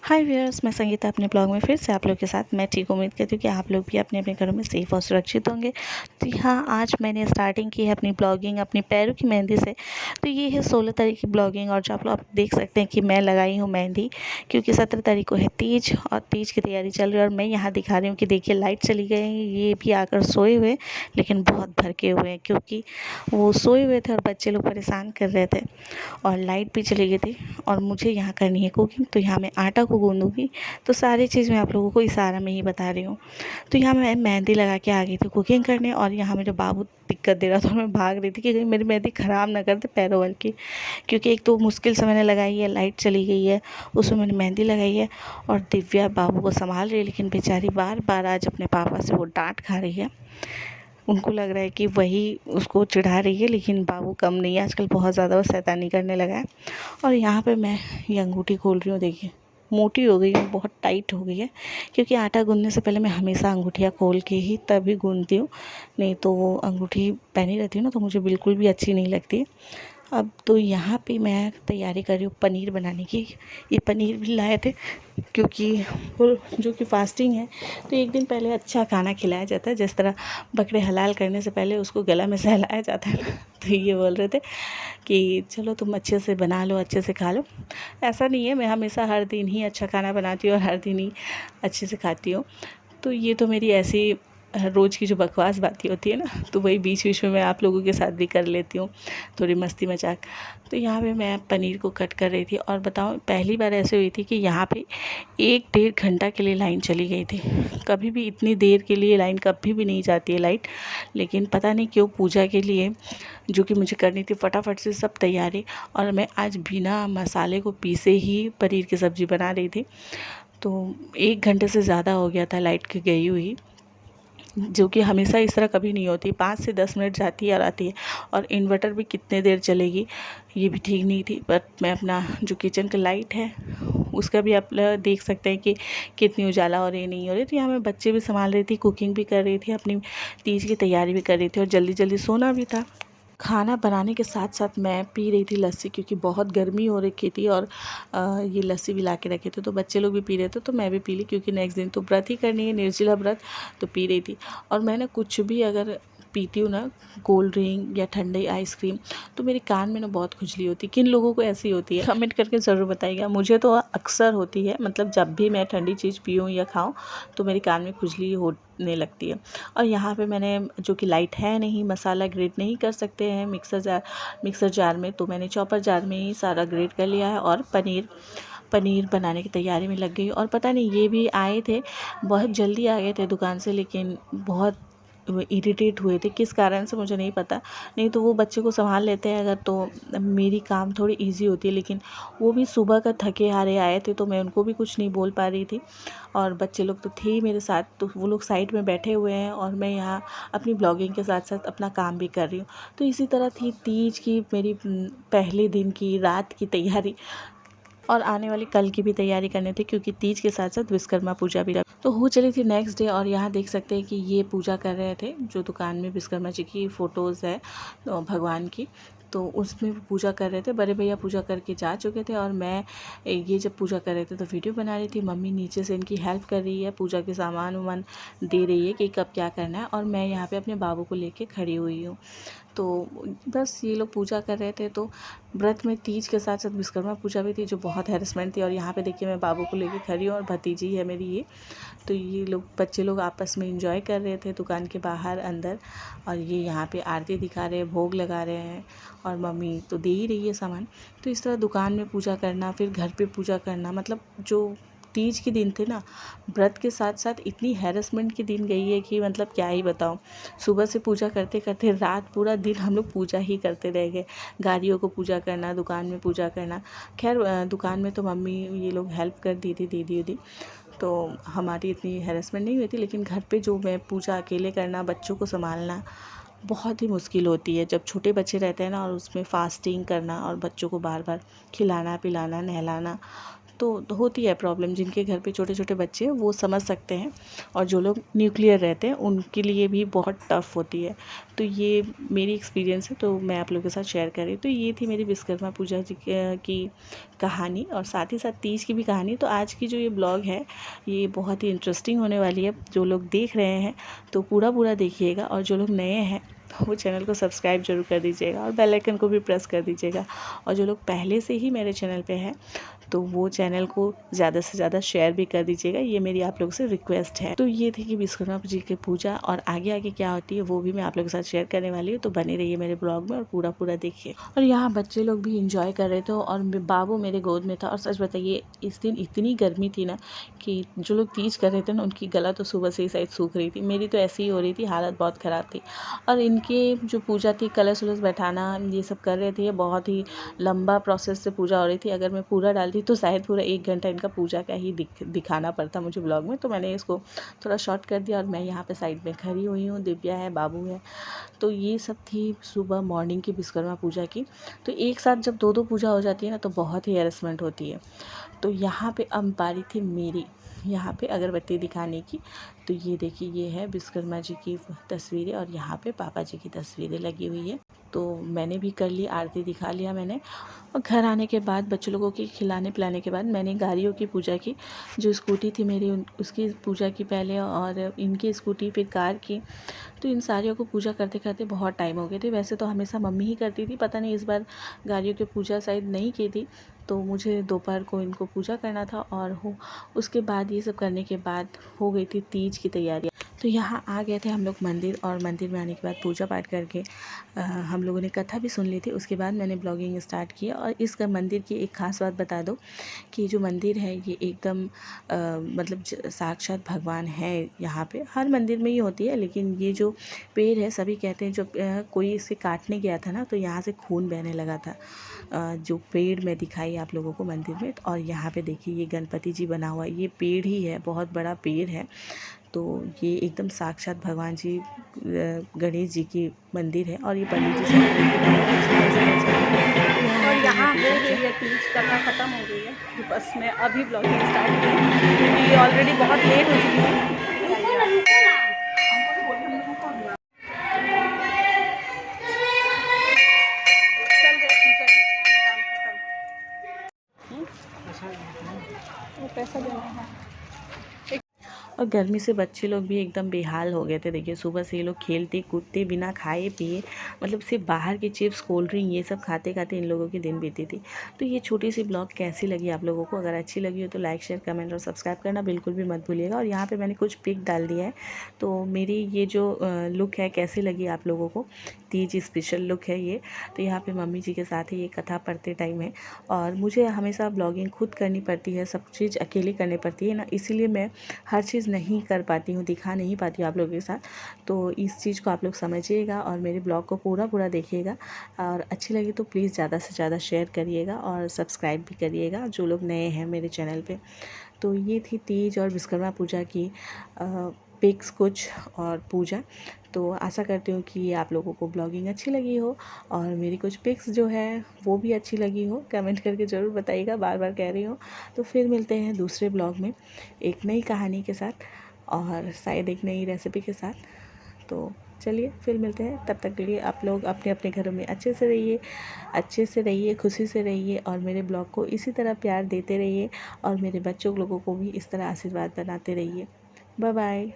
हाय viewers, मैं संगीता अपने blog में फिर से आप लोग के साथ। मैं ठीक उम्मीद करती हूँ कि आप लोग भी अपने अपने घरों में सेफ़ और सुरक्षित होंगे। तो हाँ, आज मैंने स्टार्टिंग की है अपनी ब्लॉगिंग अपनी पैरों की मेहंदी से। तो ये है 16 तारीख की ब्लॉगिंग। और जो आप लोग देख सकते हैं कि मैं लगाई हूँ मेहंदी, क्योंकि 17 तारीख को है तीज और तीज की तैयारी चल रही है। और मैं यहाँ दिखा रही हूँ कि देखिए लाइट चली गई, ये भी आकर सोए हुए, लेकिन बहुत भड़के हुए हैं क्योंकि वो सोए हुए थे और बच्चे लोग परेशान कर रहे थे और लाइट भी चली गई थी। और मुझे यहाँ करनी है कुकिंग, तो यहाँ मैं आटा को गूँधूँगी। तो सारी चीज़ मैं आप लोगों को इशारा में ही बता रही हूँ। तो यहाँ मैं मेहंदी लगा के आ गई थी कुकिंग करने, और यहाँ मेरे बाबू दिक्कत दे रहा था और मैं भाग रही थी कि कहीं मेरी मेहंदी ख़राब ना कर दे पैरों वाल की, क्योंकि एक तो मुश्किल से मैंने लगाई है, लाइट चली गई है, उसमें मैंने मेहंदी लगाई है। और दिव्या बाबू को संभाल रही है, लेकिन बेचारी बार बार आज अपने पापा से वो डांट खा रही है। उनको लग रहा है कि वही उसको चिढ़ा रही है, लेकिन बाबू कम नहीं है, आजकल बहुत ज़्यादा वो शैतानी करने लगा है। और यहाँ पे मैं ये अंगूठी खोल रही हूँ, देखिए मोटी हो गई है, बहुत टाइट हो गई है, क्योंकि आटा गूँथने से पहले मैं हमेशा अंगूठियाँ खोल के ही तभी गूँथती हूँ, नहीं तो वो अंगूठी पहनी रहती हूँ ना तो मुझे बिल्कुल भी अच्छी नहीं लगती। अब तो यहाँ पे मैं तैयारी कर रही हूँ पनीर बनाने की। ये पनीर भी लाए थे, क्योंकि वो जो कि फास्टिंग है, तो एक दिन पहले अच्छा खाना खिलाया जाता है, जिस तरह बकरे हलाल करने से पहले उसको गला में सहलाया जाता है ना। तो ये बोल रहे थे कि चलो तुम अच्छे से बना लो, अच्छे से खा लो। ऐसा नहीं है, मैं हमेशा हर दिन ही अच्छा खाना बनाती हूँ और हर दिन ही अच्छे से खाती हूँ। तो ये तो मेरी ऐसी रोज़ की जो बकवास बातें होती है ना, तो वही बीच बीच में मैं आप लोगों के साथ भी कर लेती हूँ, थोड़ी मस्ती मजाक। तो यहाँ पे मैं पनीर को कट कर रही थी, और बताऊँ पहली बार ऐसे हुई थी कि यहाँ पे 1 डेढ़ घंटा के लिए लाइन चली गई थी। कभी भी इतनी देर के लिए लाइन कभी भी नहीं जाती है लाइट, लेकिन पता नहीं क्यों पूजा के लिए जो कि मुझे करनी थी फटाफट से सब तैयारी। और मैं आज बिना मसाले को पीसे ही पनीर की सब्ज़ी बना रही थी, तो 1 घंटे से ज़्यादा हो गया था लाइट की गई हुई, जो कि हमेशा इस तरह कभी नहीं होती, 5 से 10 मिनट जाती है और आती है। और इन्वर्टर भी कितने देर चलेगी ये भी ठीक नहीं थी। बट मैं अपना जो किचन का लाइट है उसका भी आप देख सकते हैं कि कितनी उजाला हो रही है, नहीं हो रही। तो यहाँ मैं बच्चे भी संभाल रही थी, कुकिंग भी कर रही थी, अपनी तीज की तैयारी भी कर रही थी, और जल्दी जल्दी सोना भी था। खाना बनाने के साथ साथ मैं पी रही थी लस्सी, क्योंकि बहुत गर्मी हो रखी थी। और ये लस्सी भी ला के रखे थे, तो बच्चे लोग भी पी रहे थे तो मैं भी पी ली, क्योंकि नेक्स्ट दिन तो व्रत ही करनी है, निर्जला व्रत, तो पी रही थी। और मैं ना कुछ भी अगर पीती हूँ ना, कोल्ड ड्रिंक या ठंडी आइसक्रीम, तो मेरे कान में ना बहुत खुजली होती है। किन लोगों को ऐसी होती है कमेंट करके ज़रूर बताइएगा। मुझे तो अक्सर होती है, मतलब जब भी मैं ठंडी चीज़ पीऊँ या खाऊँ तो मेरे कान में खुजली होने लगती है। और यहाँ पे मैंने, जो कि लाइट है नहीं, मसाला ग्रेट नहीं कर सकते हैं मिक्सर जार में, तो मैंने चॉपर जार में ही सारा ग्रेट कर लिया है। और पनीर बनाने की तैयारी में लग गई। और पता नहीं ये भी आए थे, बहुत जल्दी आ गए थे दुकान से, लेकिन बहुत इरिटेट हुए थे, किस कारण से मुझे नहीं पता। नहीं तो वो बच्चे को संभाल लेते हैं अगर, तो मेरी काम थोड़ी इजी होती है। लेकिन वो भी सुबह का थके हारे आए थे, तो मैं उनको भी कुछ नहीं बोल पा रही थी। और बच्चे लोग तो थे ही मेरे साथ, तो वो लोग साइड में बैठे हुए हैं, और मैं यहाँ अपनी ब्लॉगिंग के साथ साथ अपना काम भी कर रही हूँ। तो इसी तरह थी तीज की मेरी पहले दिन की रात की तैयारी, और आने वाली कल की भी तैयारी करनी थी, क्योंकि तीज के साथ साथ विश्वकर्मा पूजा भी तो हो चली थी नेक्स्ट डे। और यहाँ देख सकते हैं कि ये पूजा कर रहे थे, जो दुकान में विश्वकर्मा जी की फ़ोटोज़ है भगवान की, तो उसमें भी पूजा कर रहे थे। बड़े भैया पूजा करके जा चुके थे, और मैं ये जब पूजा कर रहे थे तो वीडियो बना रही थी। मम्मी नीचे से इनकी हेल्प कर रही है, पूजा के सामान वामान दे रही है कि कब क्या करना है, और मैं यहाँ पे अपने बाबू को लेके खड़ी हुई हूँ। तो बस ये लोग पूजा कर रहे थे, तो व्रत में तीज के साथ साथ विश्वकर्मा पूजा भी थी, जो बहुत हैरेसमेंट थी। और यहाँ पे देखिए मैं बाबू को लेके खड़ी हूँ, और भतीजी है मेरी ये। तो ये लोग बच्चे लोग आपस में एंजॉय कर रहे थे दुकान के बाहर अंदर, और ये यहाँ पे आरती दिखा रहे हैं, भोग लगा रहे हैं, और मम्मी तो दे ही रही है सामान। तो इस तरह दुकान में पूजा करना, फिर घर पे पूजा करना, मतलब जो तीज के दिन थे ना, व्रत के साथ साथ इतनी हैरेसमेंट की दिन गई है कि मतलब क्या ही बताऊँ। सुबह से पूजा करते करते रात पूरा दिन हम लोग पूजा ही करते रह गए। गाड़ियों को पूजा करना, दुकान में पूजा करना। खैर दुकान में तो मम्मी ये लोग हेल्प कर दी थी, दीदी उदी, तो हमारी इतनी हैरेसमेंट नहीं हुई थी। लेकिन घर पे जो मैं पूजा अकेले करना, बच्चों को संभालना, बहुत ही मुश्किल होती है जब छोटे बच्चे रहते हैं ना, और उसमें फास्टिंग करना और बच्चों को बार बार खिलाना पिलाना नहलाना, तो होती है प्रॉब्लम। जिनके घर पे छोटे छोटे बच्चे हैं वो समझ सकते हैं, और जो लोग न्यूक्लियर रहते हैं उनके लिए भी बहुत टफ़ होती है। तो ये मेरी एक्सपीरियंस है, तो मैं आप लोगों के साथ शेयर कर रही हूँ। तो ये थी मेरी विश्वकर्मा पूजा जी की कहानी, और साथ ही साथ तीज की भी कहानी। तो आज की जो ये ब्लॉग है ये बहुत ही इंटरेस्टिंग होने वाली है। जो लोग देख रहे हैं तो पूरा पूरा देखिएगा, और जो लोग नए हैं वो चैनल को सब्सक्राइब जरूर कर दीजिएगा, और बेल आइकन को भी प्रेस कर दीजिएगा। और जो लोग पहले से ही मेरे चैनल पे हैं तो वो चैनल को ज़्यादा से ज़्यादा शेयर भी कर दीजिएगा, ये मेरी आप लोगों से रिक्वेस्ट है। तो ये थी कि विश्वकर्मा जी की पूजा, और आगे आगे क्या होती है वो भी मैं आप लोगों के साथ शेयर करने वाली हूँ। तो बने रहिए मेरे ब्लॉग में और पूरा पूरा देखिए। और यहाँ बच्चे लोग भी इंजॉय कर रहे थे, और बाबू मेरे गोद में था। और सच बताइए इस दिन इतनी गर्मी थी ना कि जो लोग तीज कर रहे थे ना उनकी गला तो सुबह से ही शायद सूख रही थी। मेरी तो ऐसी ही हो रही थी, हालत बहुत ख़राब थी। और इनके जो पूजा थी, कलश वलश बैठाना ये सब कर रहे थे, ये बहुत ही लंबा प्रोसेस से पूजा हो रही थी। अगर मैं पूरा डालती तो शायद पूरा 1 घंटा इनका पूजा का ही दिखाना पड़ता मुझे ब्लॉग में। तो मैंने इसको थोड़ा शॉर्ट कर दिया, और मैं यहाँ पे साइड में खड़ी हुई हूँ। दिव्या है, बाबू है। तो ये सब थी सुबह मॉर्निंग की विश्वकर्मा पूजा की। तो एक साथ जब दो दो पूजा हो जाती है ना तो बहुत ही हैरेसमेंट होती है। तो यहाँ पे अब बारी थी मेरी यहाँ पे अगरबत्ती दिखाने की। तो ये देखिए, ये है विश्वकर्मा जी की तस्वीरें, और यहाँ पे पापा जी की तस्वीरें लगी हुई है। तो मैंने भी कर ली, आरती दिखा लिया मैंने। और घर आने के बाद बच्चों लोगों की खिलाने पिलाने के बाद मैंने गाड़ियों की पूजा की। जो स्कूटी थी मेरी उसकी पूजा की पहले, और इनकी स्कूटी फिर कार की। तो इन सारियों को पूजा करते करते बहुत टाइम हो गए थे। वैसे तो हमेशा मम्मी ही करती थी, पता नहीं इस बार गाड़ियों की पूजा शायद नहीं की थी। तो मुझे दोपहर को इनको पूजा करना था, और उसके बाद ये सब करने के बाद हो गई थी तीज की तैयारियाँ। तो यहाँ आ गए थे हम लोग मंदिर, और मंदिर में आने के बाद पूजा पाठ करके हम लोगों ने कथा भी सुन ली थी। उसके बाद मैंने ब्लॉगिंग स्टार्ट किया। और इस मंदिर की एक ख़ास बात बता दो कि जो मंदिर है ये एकदम मतलब साक्षात भगवान है। यहाँ पे हर मंदिर में ही होती है, लेकिन ये जो पेड़ है सभी कहते हैं, जो कोई इसे काटने गया था ना तो यहाँ से खून बहने लगा था। जो पेड़ में दिखाई आप लोगों को मंदिर में। और यहाँ पे देखिए ये गणपति जी बना हुआ है, ये पेड़ ही है, बहुत बड़ा पेड़ है। तो ये एकदम साक्षात भगवान जी गणेश जी की मंदिर है। और ये पंडित जी से और यहाँ हो गई है तीज, कथा ख़त्म हो गई है। तो बस मैं अभी ब्लॉगिंग स्टार्ट की, क्योंकि ऑलरेडी बहुत लेट हो चुकी है। चल गए पूजा की, काम खत्म। वो पैसा देना है। और गर्मी से बच्चे लोग भी एकदम बेहाल हो गए थे। देखिए सुबह से ये लोग खेलते कूदते बिना खाए पिए, मतलब सिर्फ बाहर के चिप्स कोल्ड ड्रिंक ये सब खाते खाते इन लोगों की दिन बीती थी। तो ये छोटी सी ब्लॉग कैसी लगी आप लोगों को? अगर अच्छी लगी हो तो लाइक शेयर कमेंट और सब्सक्राइब करना बिल्कुल भी मत भूलिएगा। और यहाँ पर मैंने कुछ पिक डाल दिया है। तो मेरी ये जो लुक है कैसी लगी आप लोगों को? तीज स्पेशल लुक है ये। तो यहाँ पर मम्मी जी के साथ ही ये कथा पढ़ते टाइम है। और मुझे हमेशा ब्लॉगिंग खुद करनी पड़ती है, सब चीज़ अकेले करनी पड़ती है ना, इसीलिए मैं हर चीज़ नहीं कर पाती हूँ, दिखा नहीं पाती हूँ आप लोगों के साथ। तो इस चीज़ को आप लोग समझिएगा, और मेरे ब्लॉग को पूरा पूरा देखिएगा। और अच्छी लगी तो प्लीज़ ज़्यादा से ज़्यादा शेयर करिएगा, और सब्सक्राइब भी करिएगा जो लोग नए हैं मेरे चैनल पे। तो ये थी तीज और विश्वकर्मा पूजा की पिक्स कुछ और पूजा। तो आशा करती हूँ कि आप लोगों को ब्लॉगिंग अच्छी लगी हो, और मेरी कुछ पिक्स जो है वो भी अच्छी लगी हो। कमेंट करके ज़रूर बताइएगा, बार बार कह रही हूँ। तो फिर मिलते हैं दूसरे ब्लॉग में एक नई कहानी के साथ, और शायद एक नई रेसिपी के साथ। तो चलिए फिर मिलते हैं, तब तक के लिए आप लोग अपने अपने घरों में अच्छे से रहिए, खुशी से रहिए, और मेरे ब्लॉग को इसी तरह प्यार देते रहिए, और मेरे बच्चों लोगों को भी इस तरह आशीर्वाद बनाते रहिए। Bye bye.